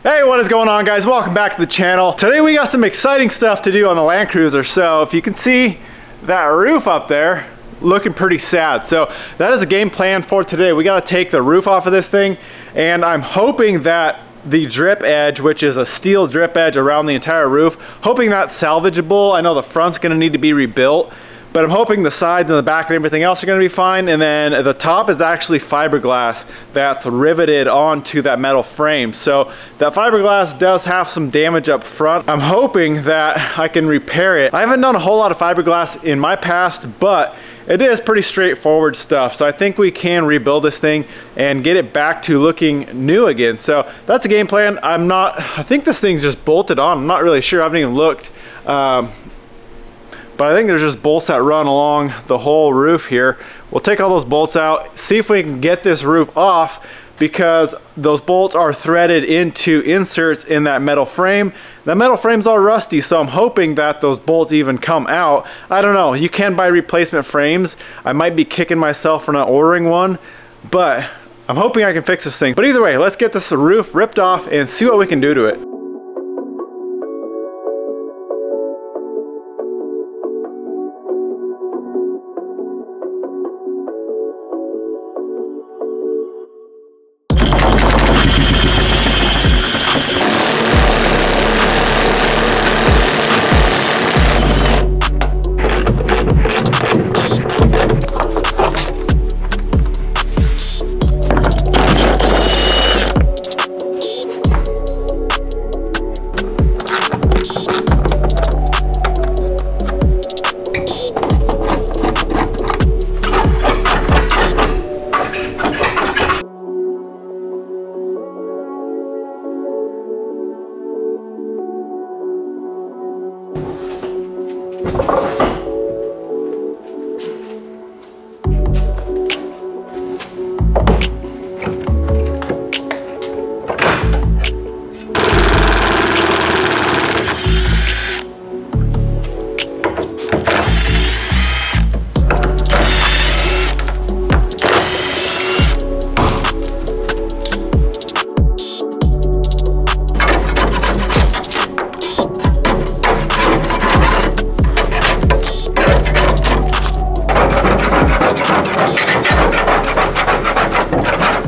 Hey, what is going on, guys? Welcome back to the channel. Today we got some exciting stuff to do on the Land Cruiser. So if you can see that roof up there, looking pretty sad. So that is a game plan for today. We got to take the roof off of this thing, and I'm hoping that the drip edge, which is a steel drip edge around the entire roof, hoping that's salvageable. I know the front's going to need to be rebuilt, but I'm hoping the sides and the back and everything else are going to be fine. And then the top is actually fiberglass that's riveted onto that metal frame. So that fiberglass does have some damage up front. I'm hoping that I can repair it. I haven't done a whole lot of fiberglass in my past, but it is pretty straightforward stuff. So I think we can rebuild this thing and get it back to looking new again. So that's a game plan. I think this thing's just bolted on. I'm not really sure. I haven't even looked. But I think there's just bolts that run along the whole roof here. We'll take all those bolts out, see if we can get this roof off, because those bolts are threaded into inserts in that metal frame. That metal frame's all rusty, so I'm hoping that those bolts even come out. I don't know, you can buy replacement frames. I might be kicking myself for not ordering one, but I'm hoping I can fix this thing. But either way, let's get this roof ripped off and see what we can do to it.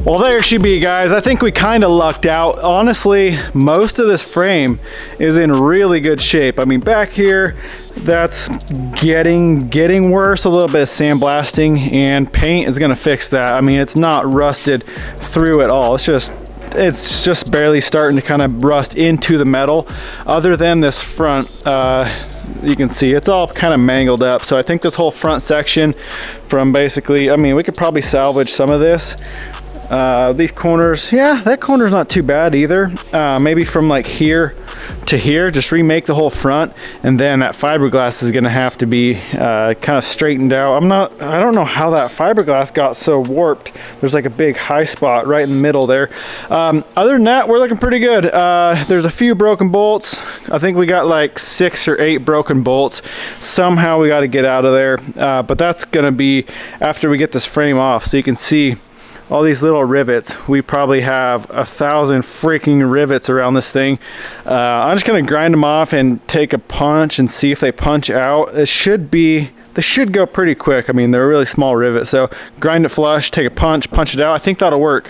Well, there she be, guys. I think we kind of lucked out. Honestly, most of this frame is in really good shape. I mean, back here, that's getting worse. A little bit of sandblasting, and paint is gonna fix that. I mean, it's not rusted through at all. It's just barely starting to kind of rust into the metal. Other than this front, you can see it's all kind of mangled up. So I think this whole front section from basically, I mean, we could probably salvage some of this. These corners, yeah, that corner's not too bad either. Maybe from like here to here, just remake the whole front, and then that fiberglass is gonna have to be kind of straightened out. I don't know how that fiberglass got so warped. There's like a big high spot right in the middle there. Other than that, we're looking pretty good. There's a few broken bolts. I think we got like 6 or 8 broken bolts. Somehow we got to get out of there, but that's gonna be after we get this frame off. So you can see all these little rivets. We probably have 1,000 freaking rivets around this thing. I'm just gonna grind them off and take a punch and see if they punch out. They should go pretty quick. I mean, they're a really small rivet, so grind it flush, take a punch it out. I think that'll work.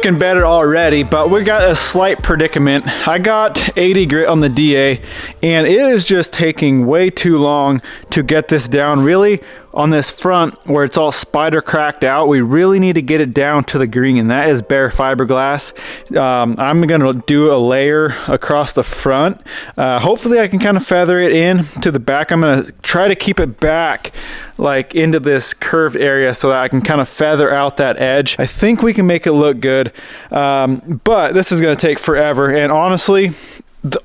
looking better already, but we got a slight predicament. I got 80 grit on the DA, and it is just taking way too long to get this down. Really, on this front where it's all spider cracked out, we really need to get it down to the green, and that is bare fiberglass. I'm gonna do a layer across the front. Hopefully I can kind of feather it in to the back. I'm gonna try to keep it back like into this curved area so that I can kind of feather out that edge. I think we can make it look good, but this is gonna take forever, and honestly,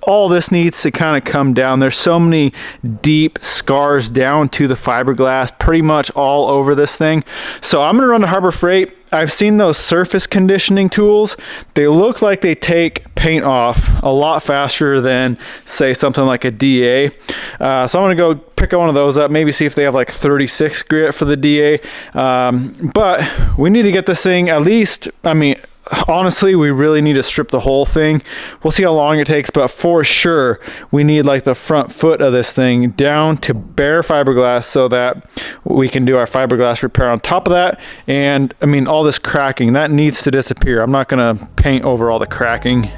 all this needs to kind of come down. There's so many deep scars down to the fiberglass pretty much all over this thing. So I'm gonna run to Harbor Freight. I've seen those surface conditioning tools. They look like they take paint off a lot faster than, say, something like a DA. So I'm gonna go pick one of those up, maybe see if they have like 36 grit for the DA. But we need to get this thing at least, I mean, honestly, we really need to strip the whole thing. We'll see how long it takes, but for sure, we need like the front foot of this thing down to bare fiberglass so that we can do our fiberglass repair on top of that. And I mean, all this cracking, that needs to disappear. I'm not gonna paint over all the cracking.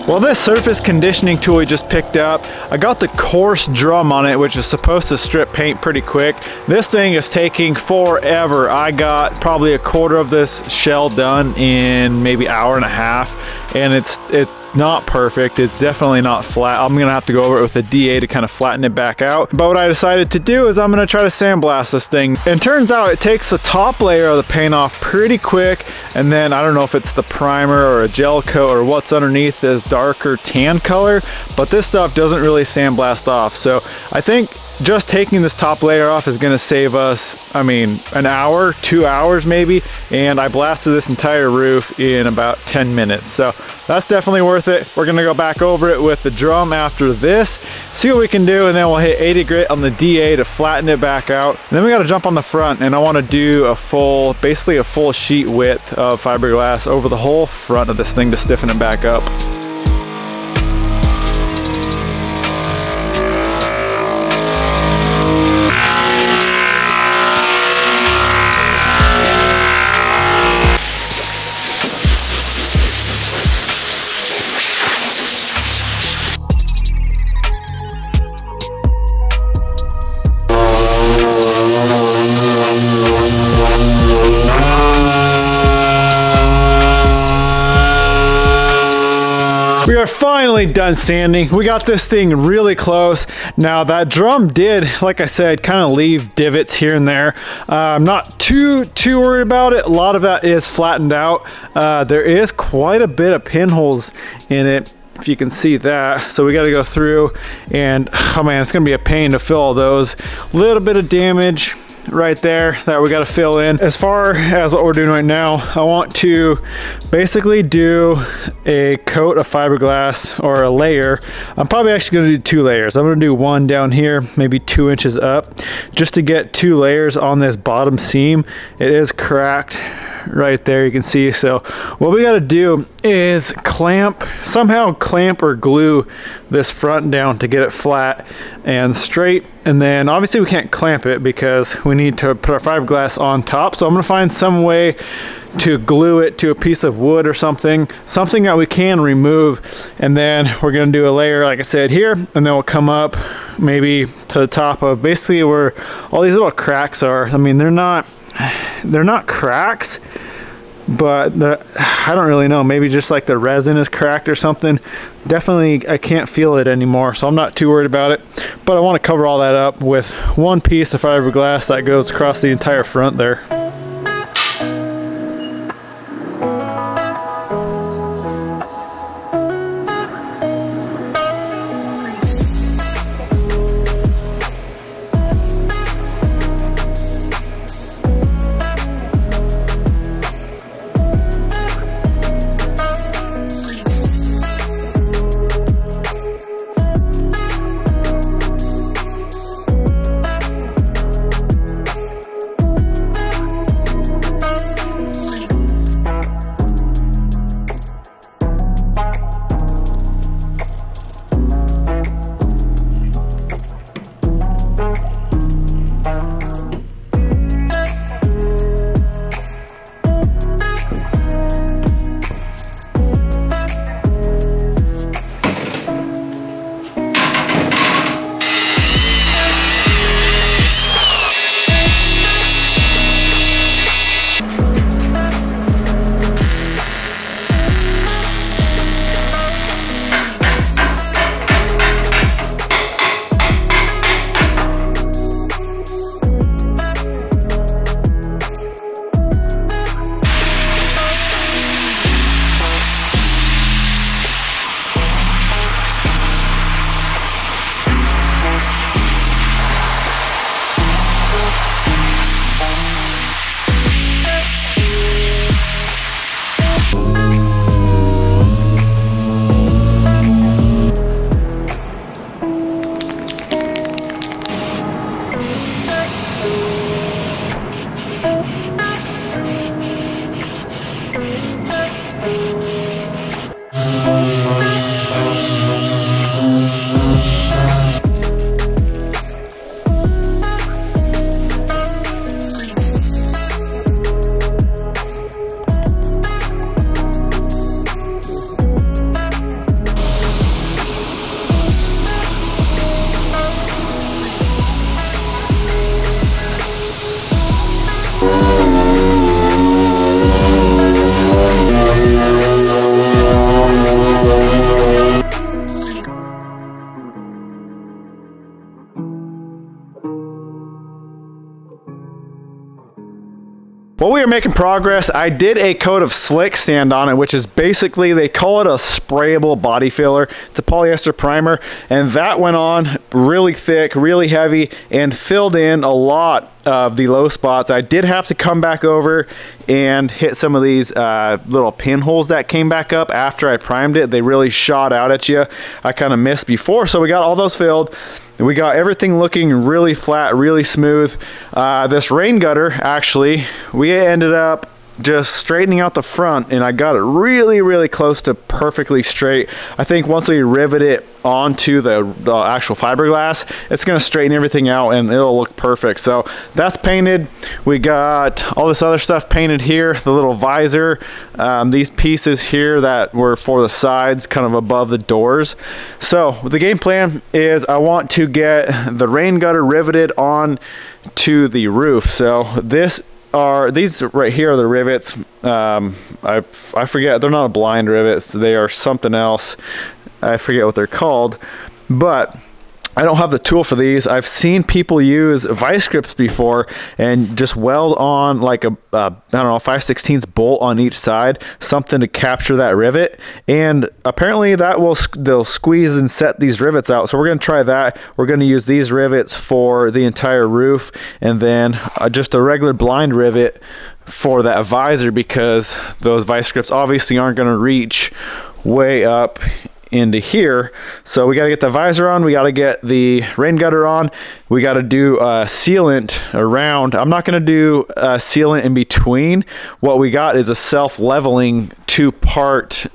Well, this surface conditioning tool we just picked up, I got the coarse drum on it, which is supposed to strip paint pretty quick. This thing is taking forever. I got probably a quarter of this shell done in maybe an hour and a half, and it's not perfect. It's definitely not flat. I'm gonna have to go over it with a DA to kind of flatten it back out. But what I decided to do is I'm gonna try to sandblast this thing. And turns out it takes the top layer of the paint off pretty quick, and then I don't know if it's the primer or a gel coat or what's underneath this darker tan color, but this stuff doesn't really sandblast off. So I think just taking this top layer off is gonna save us, I mean, an hour, 2 hours maybe, and I blasted this entire roof in about 10 minutes. So that's definitely worth it. We're gonna go back over it with the drum after this, see what we can do, and then we'll hit 80 grit on the DA to flatten it back out. And then we gotta jump on the front, and I wanna do a full, basically a full sheet width of fiberglass over the whole front of this thing to stiffen it back up. We are finally done sanding. We got this thing really close. Now that drum did, like I said, kind of leave divots here and there. I'm not too worried about it. A lot of that is flattened out. There is quite a bit of pinholes in it, if you can see that. So we got to go through and, oh man, it's gonna be a pain to fill all those. Little bit of damage right there that we got to fill in. As far as what we're doing right now, I want to basically do a coat of fiberglass or a layer. I'm probably actually going to do 2 layers. I'm going to do one down here, maybe 2 inches up, just to get 2 layers on this bottom seam. It is cracked right there, you can see. So what we got to do is somehow clamp or glue this front down to get it flat and straight. And then obviously we can't clamp it because we need to put our fiberglass on top. So I'm gonna find some way to glue it to a piece of wood or something that we can remove. And then we're gonna do a layer, like I said, here, and then we'll come up maybe to the top of basically where all these little cracks are. I mean, they're not cracks, but I don't really know, maybe just like the resin is cracked or something. Definitely I can't feel it anymore, so I'm not too worried about it. But I want to cover all that up with one piece of fiberglass that goes across the entire front there. While we were making progress, I did a coat of slick sand on it, which is basically, they call it a sprayable body filler. It's a polyester primer, and that went on really thick, really heavy, and filled in a lot of the low spots. I did have to come back over and hit some of these little pinholes that came back up after I primed it. They really shot out at you. I kind of missed before, so we got all those filled. We got everything looking really flat, really smooth. This rain gutter, actually, we ended up just straightening out the front, and I got it really, really close to perfectly straight. I think once we rivet it onto the actual fiberglass, it's gonna straighten everything out and it'll look perfect. So that's painted. We got all this other stuff painted here, the little visor, these pieces here that were for the sides, kind of above the doors. So the game plan is I want to get the rain gutter riveted on to the roof. So these right here are the rivets. I forget, they're not blind rivets, they are something else. I forget what they're called, but I don't have the tool for these. I've seen people use vice grips before and just weld on like a I don't know, 5/16 bolt on each side, something to capture that rivet, and apparently that they'll squeeze and set these rivets out. So we're going to try that. We're going to use these rivets for the entire roof, and then just a regular blind rivet for that visor, because those vice grips obviously aren't going to reach way up into here. So we got to get the visor on, we got to get the rain gutter on, we got to do sealant around. I'm not going to do sealant in between. What we got is a self-leveling 2-part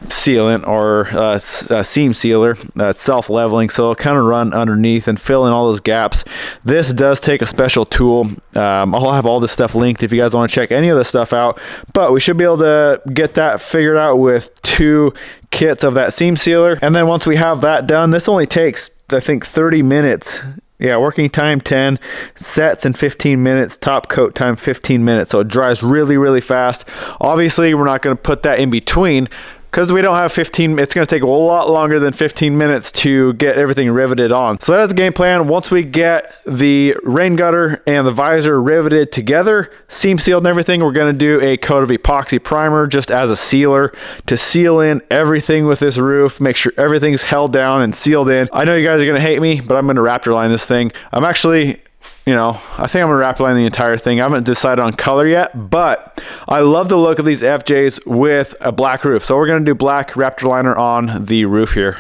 sealant, or seam sealer that's self-leveling, so it'll kind of run underneath and fill in all those gaps. This does take a special tool. I'll have all this stuff linked if you guys want to check any of this stuff out, but we should be able to get that figured out with 2 kits of that seam sealer. And then once we have that done, this only takes, I think, 30 minutes. Yeah, working time 10, sets in 15 minutes, top coat time 15 minutes. So it dries really, really fast. Obviously, we're not going to put that in between, because we don't have 15, it's going to take a lot longer than 15 minutes to get everything riveted on. So that's the game plan. Once we get the rain gutter and the visor riveted together, seam sealed and everything, we're going to do a coat of epoxy primer just as a sealer to seal in everything with this roof, make sure everything's held down and sealed in. I know you guys are going to hate me, but I'm going to Raptor line this thing. I'm actually, I think I'm gonna Raptor line the entire thing. I haven't decided on color yet, but I love the look of these FJs with a black roof. So we're gonna do black Raptor liner on the roof here.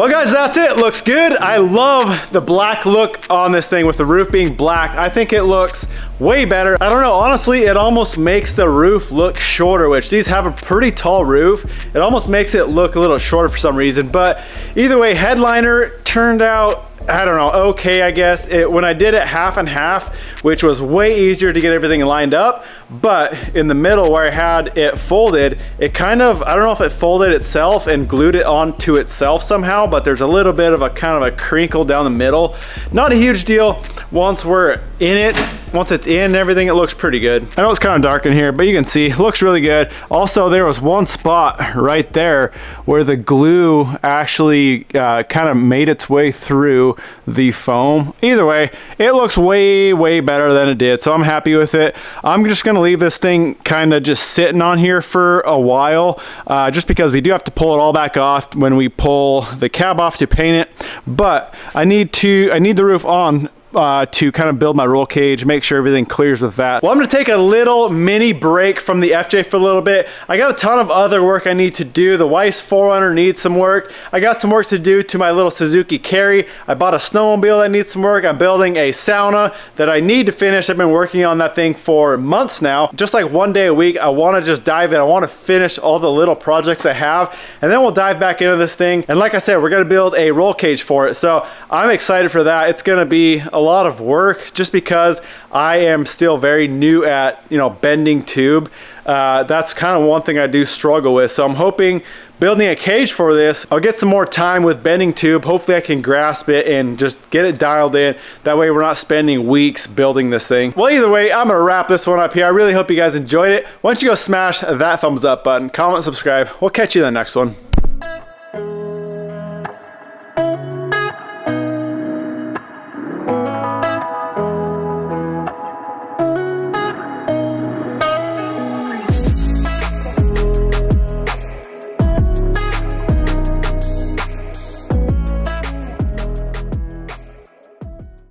Well guys, that's it. Looks good. I love the black look on this thing with the roof being black. I think it looks way better. I don't know, honestly, it almost makes the roof look shorter, which these have a pretty tall roof. It almost makes it look a little shorter for some reason, but either way, headliner turned out, I don't know, okay, I guess. When I did it half and half, which was way easier to get everything lined up, but in the middle where I had it folded, it kind of, I don't know if it folded itself and glued it onto itself somehow, but there's a little bit of a kind of a crinkle down the middle. Not a huge deal once we're in it. Once it's in and everything, it looks pretty good. I know it's kind of dark in here, but you can see, it looks really good. Also, there was one spot right there where the glue actually kind of made its way through the foam. Either way, it looks way, way better than it did, so I'm happy with it. I'm just gonna leave this thing kind of just sitting on here for a while, just because we do have to pull it all back off when we pull the cab off to paint it. But I need the roof on to kind of build my roll cage, make sure everything clears with that. Well, I'm gonna take a little mini break from the FJ for a little bit. I got a ton of other work I need to do. The Weiss 4Runner needs some work. I got some work to do to my little Suzuki Carry. I bought a snowmobile that needs some work. I'm building a sauna that I need to finish. I've been working on that thing for months now. Just like one day a week, I wanna just dive in. I wanna finish all the little projects I have, and then we'll dive back into this thing. And like I said, we're gonna build a roll cage for it. So I'm excited for that. It's gonna be a lot of work just because I am still very new at, you know, bending tube. That's kind of one thing I do struggle with. So I'm hoping building a cage for this, I'll get some more time with bending tube. Hopefully I can grasp it and just get it dialed in. That way we're not spending weeks building this thing. Well, either way, I'm gonna wrap this one up here. I really hope you guys enjoyed it. Why don't you go smash that thumbs up button, comment, subscribe. We'll catch you in the next one.